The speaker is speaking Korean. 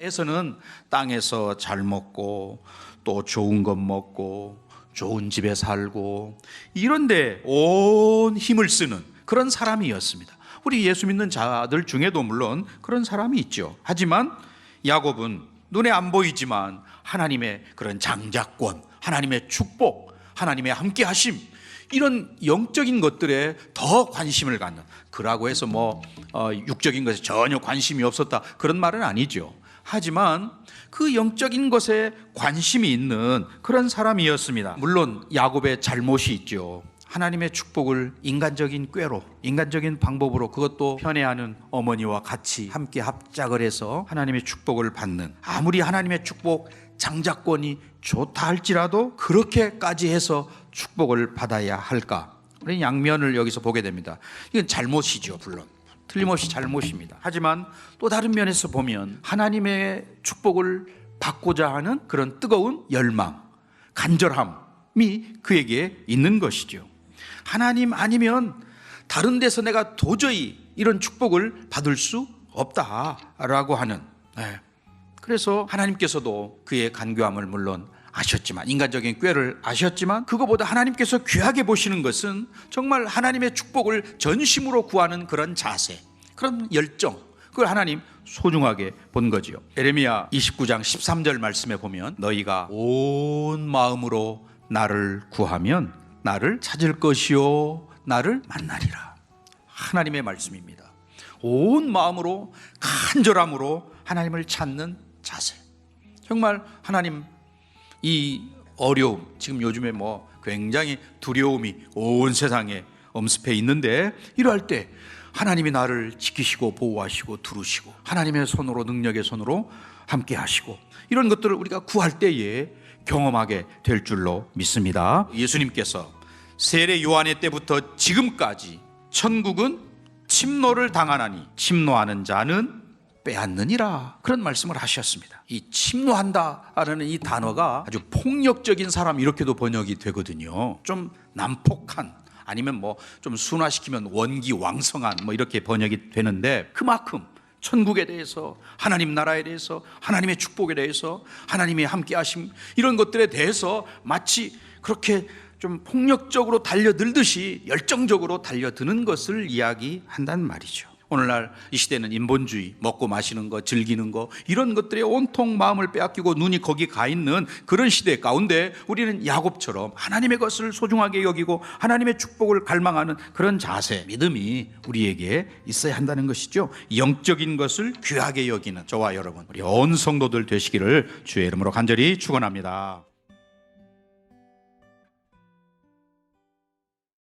에서는 땅에서 잘 먹고 또 좋은 것 먹고 좋은 집에 살고 이런데 온 힘을 쓰는 그런 사람이었습니다. 우리 예수 믿는 자들 중에도 물론 그런 사람이 있죠. 하지만 야곱은 눈에 안 보이지만 하나님의 그런 장자권, 하나님의 축복, 하나님의 함께하심, 이런 영적인 것들에 더 관심을 갖는, 그라고 해서 육적인 것에 전혀 관심이 없었다 그런 말은 아니죠. 하지만 그 영적인 것에 관심이 있는 그런 사람이었습니다. 물론 야곱의 잘못이 있죠. 하나님의 축복을 인간적인 꾀로, 인간적인 방법으로, 그것도 편애하는 어머니와 같이 함께 합작을 해서 하나님의 축복을 받는, 아무리 하나님의 축복 장자권이 좋다 할지라도 그렇게까지 해서 축복을 받아야 할까? 우리 양면을 여기서 보게 됩니다. 이건 잘못이죠. 물론 틀림없이 잘못입니다. 하지만 또 다른 면에서 보면 하나님의 축복을 받고자 하는 그런 뜨거운 열망, 간절함이 그에게 있는 것이죠. 하나님 아니면 다른 데서 내가 도저히 이런 축복을 받을 수 없다라고 하는, 그래서 하나님께서도 그의 간교함을 물론 아셨지만, 인간적인 꾀를 아셨지만, 그거보다 하나님께서 귀하게 보시는 것은 정말 하나님의 축복을 전심으로 구하는 그런 자세, 그런 열정, 그걸 하나님 소중하게 본 거지요. 예레미야 29장 13절 말씀에 보면 너희가 온 마음으로 나를 구하면 나를 찾을 것이요 나를 만나리라. 하나님의 말씀입니다. 온 마음으로 간절함으로 하나님을 찾는 자세. 정말 하나님, 이 어려움, 지금 요즘에 굉장히 두려움이 온 세상에 엄습해 있는데, 이러할 때 하나님이 나를 지키시고 보호하시고 두르시고 하나님의 손으로, 능력의 손으로 함께 하시고, 이런 것들을 우리가 구할 때에 경험하게 될 줄로 믿습니다. 예수님께서 세례 요한의 때부터 지금까지 천국은 침노를 당하나니 침노하는 자는 빼앗느니라, 그런 말씀을 하셨습니다. 이 침노한다라는 이 단어가 아주 폭력적인 사람, 이렇게도 번역이 되거든요. 좀 난폭한, 아니면 좀 순화시키면 원기왕성한 이렇게 번역이 되는데, 그만큼 천국에 대해서, 하나님 나라에 대해서, 하나님의 축복에 대해서, 하나님의 함께하심, 이런 것들에 대해서 마치 그렇게 좀 폭력적으로 달려들듯이 열정적으로 달려드는 것을 이야기한단 말이죠. 오늘날 이 시대는 인본주의, 먹고 마시는 거, 즐기는 거, 이런 것들에 온통 마음을 빼앗기고 눈이 거기 가 있는 그런 시대 가운데 우리는 야곱처럼 하나님의 것을 소중하게 여기고 하나님의 축복을 갈망하는 그런 자세, 믿음이 우리에게 있어야 한다는 것이죠. 영적인 것을 귀하게 여기는 저와 여러분, 우리 온 성도들 되시기를 주의 이름으로 간절히 축원합니다.